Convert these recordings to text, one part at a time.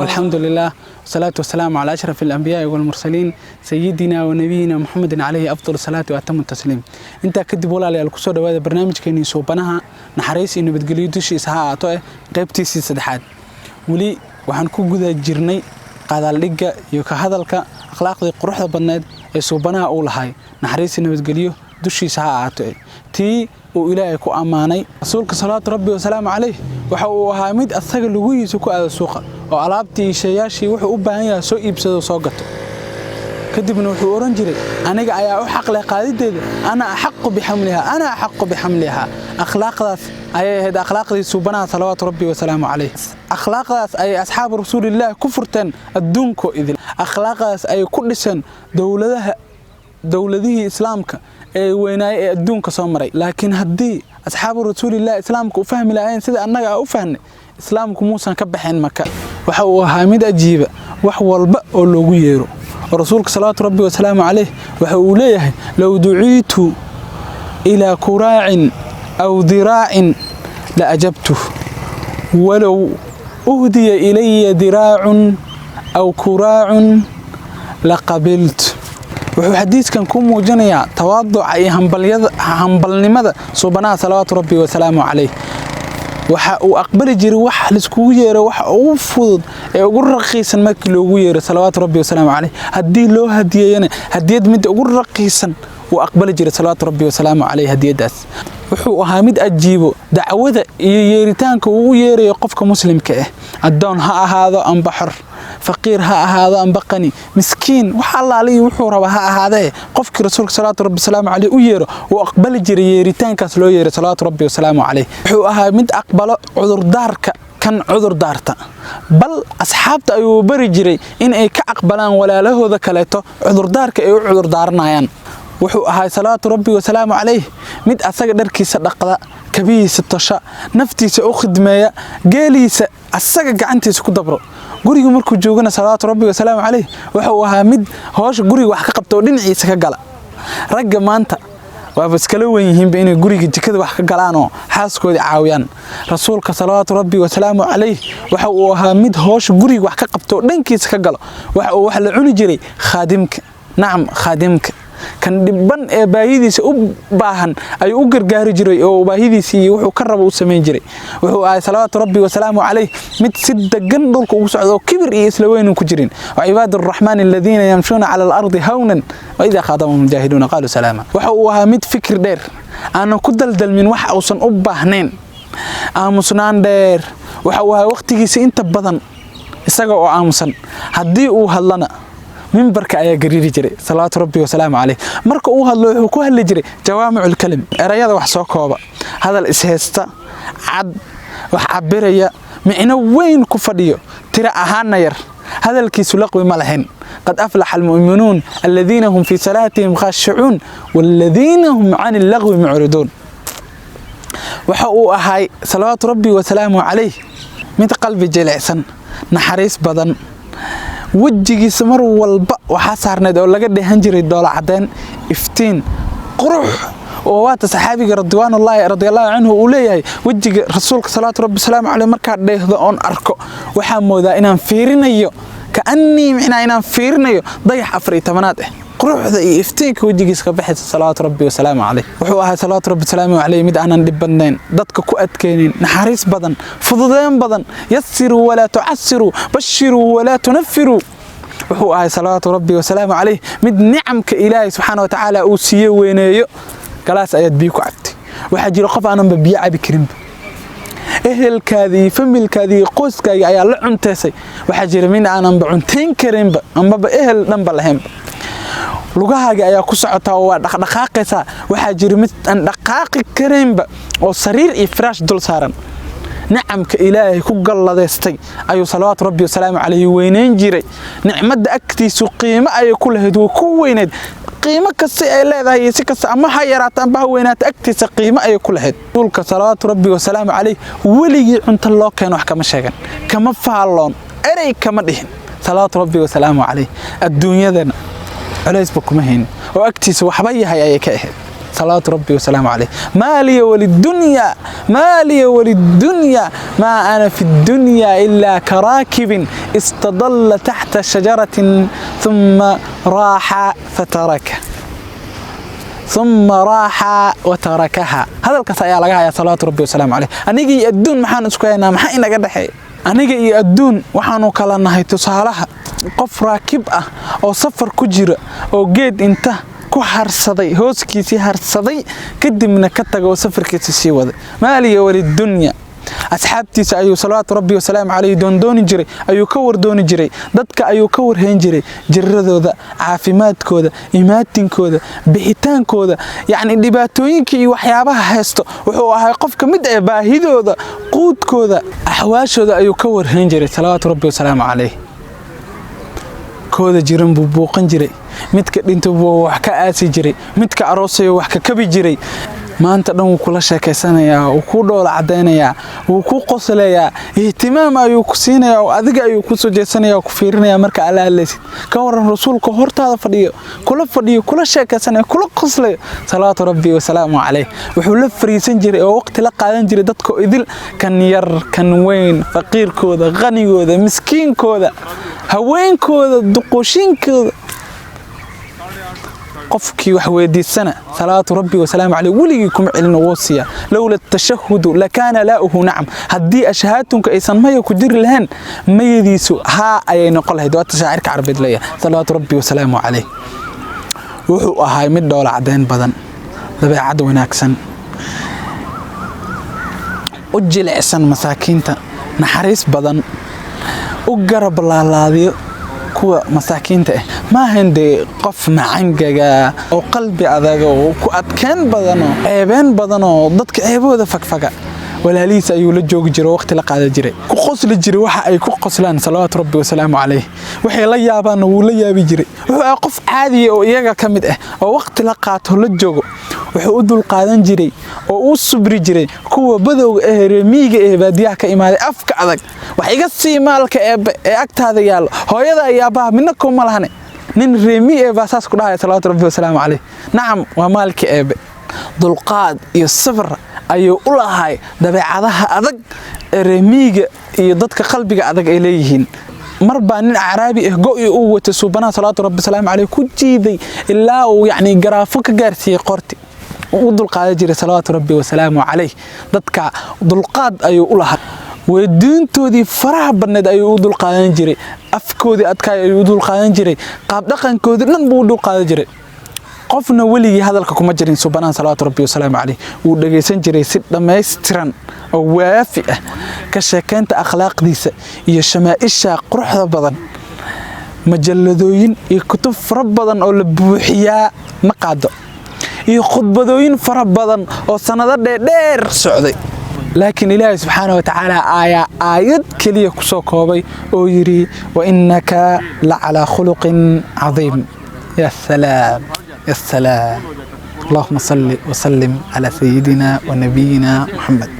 والحمد لله والصلاة والسلام على أشرف الأنبياء والمرسلين سيدنا ونبينا محمد عليه أفضل الصلاة وأتم التسليم. أنت كدب ولا على الكسور وهذا برنامج كني صوبناها نحريس إنه بتقولي دوش إسحاق عطاء قيبتي سدحات ولي وحنكون جذا جرني قاعد اللقى هذا الك أخلاق قروح البنات صوبناها أول هاي نحريس إنه بتقوليه دوش إسحاق عطاء تي وإلهي كو أماني رسولك صلاة ربي وسلام عليه وحوها ميد أثقل لويس كو على السوق وعلابتي شياشي وحو أباهيها سو إبسادو سوقته كدبنا وحو أورنجري أنا أيا أحق لقادي أنا أحق بحملها أنا أحق بحملها أخلاق ذات أي هذا أخلاق ذي سبحانه صلوات ربي وسلام عليه أخلاق ذات أي أصحاب رسول الله كفرتن الدونكو إذن أخلاق ذات أي كل سن دولته إسلامك ويناي الدونك صامري لكن هدي أصحاب رسول الله إسلامك وفهم الآن سيدا أنك أفهم إسلامك موسى كبحين مكان وحو حامد أجيب وحو البأ ولو يرو ورسولك صلاة ربي وسلام عليه وحو ليه لو دعيت إلى كراع أو ذراع لأجبته ولو أهدي إلي ذراع أو كراع لقبلت وحو حديث كان كون موجنيا تواضع أي همبلنمada سبحانه صلوات ربي وسلامه عليه waxa uu aqbali jiray wax la isku yeero wax uu fudud ee ugu raqiisan markii loogu yeero salawaatu rabbi wa salaamu alayhi hadii loo hadiyayna hadiyad mid ugu raqiisan uu aqbali jiray salawaatu rabbi wa salaamu alayhi hadiyadaas wuxuu ahaa mid ajiibo dacwada iyo yeeritaanka uu yeerayo qofka muslimka ah adoon ha ahaado am baxar فقير هذا أم بقني مسكين وحلا عليه وحورة هذا قفك رسولك صلاة ربي السلام عليه ويره وأقبل جريرتان كسلو يري صلاة ربي والسلام عليه حوها مد أقبل عذر دارك كان عذر دارته بل أصحابته أيو برجري إن أي كأقبلان ولا له ذكلته عذر دارك أيو عذر دارنا يعني وحوها صلاة ربي والسلام عليه مد أسجدر كي صدق كبيس التشاء نفتي سأخذ ما جاليس السجد عنتي سكدبره guriga markuu joogana salaatu rabbi wa salaam alayhi wuxuu ahaa mid hoosh guriga wax ka qabto dhinaciisa ka gala ragga maanta waa iskala weyn yihiin inay guriga jikada wax ka galaan oo xaaskooda caawiyaan rasuulka salaatu rabbi wa salaam alayhi waxa uu ahaa mid hoosh guriga wax ka qabto dhankiisa ka galo waxa uu wax la cuni jiray khaadimka naam khaadimka kan dibban ee baahidiisa u baahan ay u gargaari jiray oo baahidiisii wuxuu ka rabo u sameyn jiray wuxuu ahay salaatu rabbi wa salaamu alayhi mid si dagan dhulka ugu socdo kibir iyo isla weyn ku jirin wa ibaadur rahmaan alladina yamshuna ala al-ardi hawnan wa idha khadamahum mujahiduna qalu salama wuxuu ahaa mid fikir dheer aan ku daldalmin wax uusan u baahnayn aamusnaan dheer wuxuu ahaa waqtigiisa inta badan isaga oo aamusan hadii uu hadlana منبرك أيا قريري جري صلاة ربي وسلام عليه مرك أوها الله كوها جري جوامع الكلم رياض وحسوكوبا هذا الإسهاستا عد وحعبريا معنا وين كفديو ترى أهانا ير هذا الكيس لقوي ملهن قد أفلح المؤمنون الذين هم في صلاتهم خاشعون والذين هم عن اللغو معرضون وحقوا هاي صلوات ربي وسلامه عليه من قلب جلعسن نحريس بدن وجهي سمر والبا وحصارنيد oo laga dheehan jiray dool cadeen iftiin qurux oo waata saxaabiga radiyallahu anhu uu leeyahay wajiga rasuulka salaatu rabbi salaam alayhi marka dheehdo on arko waxa moodaa inaan fiirinayo kaanni micna inaan fiirinayo dayax 14aad quruxda iyo iftiinka wajigiisa ka baxaysa salaatu rabbi salaam alayhi wuxuu ahaa salaatu rabbi salaam alayhi mid aanan dibadnayn dadka ku adkeenin naxariis badan fududeen badan yassiru wala tu'assiru bashiru wala tunfiru wuxuu ahaa salaatu rabbi salaam alayhi mid ni'amka ilaahay subhanahu wa ta'ala uu siiyay weyneeyo galaas ayad biyo ku cabtay waxa jira qof aanan biyo cabi karin ehelkaadii familkaadii qoyskaaga ayaa la cunteysay waxa jira min aanan cunteen karinba amba ehel dhanba lahayn lugahaaga ayaa ku socota oo dhaqdhaqaaqaysa waxa jira mid aan dhaqaaqi karinba oo sariir iyo firaash dul saaran نعمك إلهي كقل ذستي أيو صلوات ربي وسلام عليه وينين جري نعمة أكتي سقيمة أيو كل هدو كويند قيمة كسي إله ذا يسكس أما حيرات أنبه وينات أكتي سقيمة أيو كل هد دولك صلوات ربي وسلام عليه ولي أنت الله كانوا حكم الشيغان كما فعلون أري كما دهن صلوات ربي وسلام عليه الدنيا ذنا على يسبكم هين وأكتي سوحبيها يا كأهد صلوات ربي وسلامه عليه. ما لي وللدنيا ما أنا في الدنيا إلا كراكب استظل تحت شجرة ثم راح وتركها. هذا القصة لقاها يا صلوات ربي وسلامه عليه. أنيجي الدون محان اسكوينا محاينا قدحي أنيجي الدون وحانو كلا نهي تصالها qof raakib ah oo safar ku jira oo geed inta ku harsaday hooskiisii harsaday kadibna ka tago safarkiisa sii waday. maaliya walid dunya asxaabtiisa ayuu salaatu rabbi wasalaam alayhi dooni jiray, ayuu ka wardooni jiray, dadka ayuu ka warheen jiray jiradooda, caafimaadkooda, imaatinkooda, bixitaankooda, yani dhibaatooyinka iyo waxyaabaha haysto. wuxuu ahaa qof ka mid ah baahidooda, quudkooda, ahwaashooda ayuu ka warheen jiray salaatu rabbi wasalaam alayhi. kooda jiran buu buuqan jiray, midka dhinto buu wax ka aasi jiray, midka aroosayo wax ka kabi jiray. maanta dhan wuu kula sheekaysanayaa, wuu ku dhoola cadeynayaa, wuu ku qoslayaa, ihtimaam ayuu ku siinayaa, adiga ayuu ku soo jeesanayaa, ku fiirinayaa marka alla hadlaysid. ka waran rasuulka hortaada fadhiyo, kula sheekaysanaya, kula qoslayo salaatu rabbi wa salaamu alayhi. wuxuu la fariisan jiray oo waqti la qaadan jiray dadka idil, kan yar kan weyn, faqiirkooda, qanigooda, miskiinkooda, haweenkooda, duqooshinkooda. qofkii wax weydiisana salaatu rabbi wa salaamu alayhi waliga kum cilin wasiya lawla tashahhud la kana la'uhu na'am. hadii ashhaatunka aysan mayo ku jiri lahayn mayadiisu ha ayay noqon lahayd. waa tashaacirka carabeed leeyahay salaatu rabbi wa salaamu alayhi. wuxuu ahaa mid dhoola cadeyn badan, dabeecad wanaagsan, u jilicsan masaakiinta, naxariis badan, u garab laalaadiyo kuwa masaakiinta ah. ma hande qof macangaga oo qalbi adag oo ku adkeen badan oo ceebeen badan oo dadka ceebooda fagfaga. walaalihiis ayuu la joogi jiray, waqti la qaadan jiray, ku qosli jiray waxa ay ku qoslaan salaatu rabbi wa salaamu alayhi. waxay la yaabaan wuu la yaabi jiray. wuxuu qof caadi oo iyaga ka mid ah oo waqti la qaato la joogo. wuxuu u dul qaadan jiray oo u subri jiray kuwa badowga ah reemiga ee baadiyaha ka imaaday afka adag. wax iga sii maalka ee agtaada yaalo, hooyada ayaa baa midna kuma lahane. nin reemi ee baasaas ku dhahay salaatu rabbi wa salaamu alayhi. nacam waa maalka eebe. dulqaad iyo sabr ayuu u lahay dabeecadaha adag ee reemiga iyo dadka qalbiga adag ay leeyihiin. marba nin acraabi ah go'ay uu wato subhana salaatu rabbi salaamu alayhi ku jiiday ilaa uu yani garaafo ka gaarsiiyay qorti. uu dul qaadan jiray salaatu rabbi wa salaamu alayhi. dadka dulqaad ayuu u lahaa. weydiintoodii faraha badneed ayuu u dul qaadan jiray, afkoodii adkaay ayuu u dul qaadan jiray, qaab dhaqankoodii dhan buu u dul qaadan jiray. qofna weligii hadalka kuma jirin subhana salaatu rabbi wa salaamu alayhi. uu dhageysan jiray si dhameystiran oo waafi ah ka sheekaynta akhlaaqdiisa iyo shamaaisha quruxda badan. majalladooyin iyo kutub fara badan oo la buuxiyaa ma qaado, iyo khudbadooyin fara badan oo sanado dheer socday. laakiin ilaahay subxaanahu wa tacaala aayad kaliya ku soo koobay oo yiri wa innaka la ala khuluqin cadiim. ya salaam يا سلام. اللهم صل وسلم على سيدنا ونبينا محمد.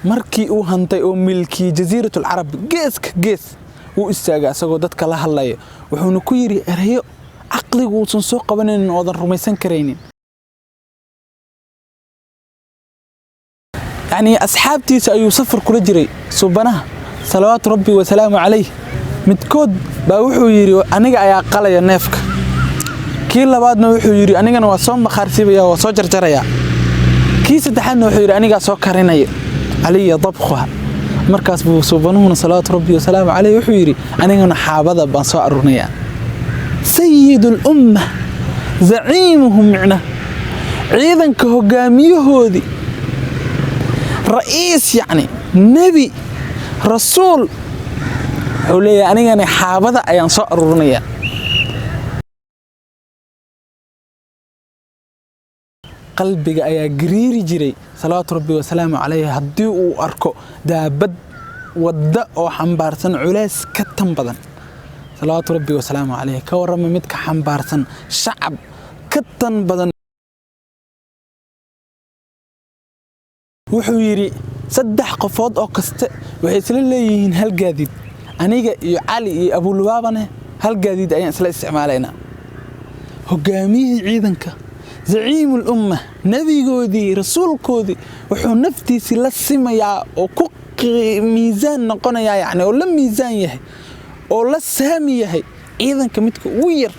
markii uu hantay oo milkii jasiiratul arab gees uu istaaga asagoo dadka la hadlaya, wuxuuna ku yiri erayo aqligu uusan soo qabanin oo dan rumaysan kareynin. يعني أصحابتي سيسافر كل جري سبحانه صلوات ربي وسلامه عليه متكود بوحو يري أنا يا قلا يا نفك كيلا بعد نوحو يري أنا وصوم مخارسيب يا وصو جرجريا كيس تحنا وحو يري أنا سو كريني علي ضبخها مركز بو سبحانه صلوات ربي وسلامه عليه وحو يري أنا حابذا بنسو أرنيا سيد الأمة زعيمهم معنا عيدا كهجاميهودي رئيس يعني نبي رسول حولي أنا حابذا أيان صقر رنيا قلبي أيا جريري جري صلوات ربي وسلامه عليه هدي وأركو دابد ودأ وحنبارسن علاس كتم بدن صلوات ربي وسلامه عليه كورم متك حنبارسن شعب كتم بدن wuxuu yiri saddex qofood oo kaste waxay isla leeyihiin hal gaadid aniga iyo cali iyo abu lubaabane hal gaadiid ayaan isla isticmaalaynaa hogaamiyihii ciidanka zaciimul umma nabigoodii rasuulkoodii wuxuu naftiisi la simayaa oo ku miisaan noqonayaa yani oo la miisaan yahay oo la saami yahay ciidanka midka ugu yar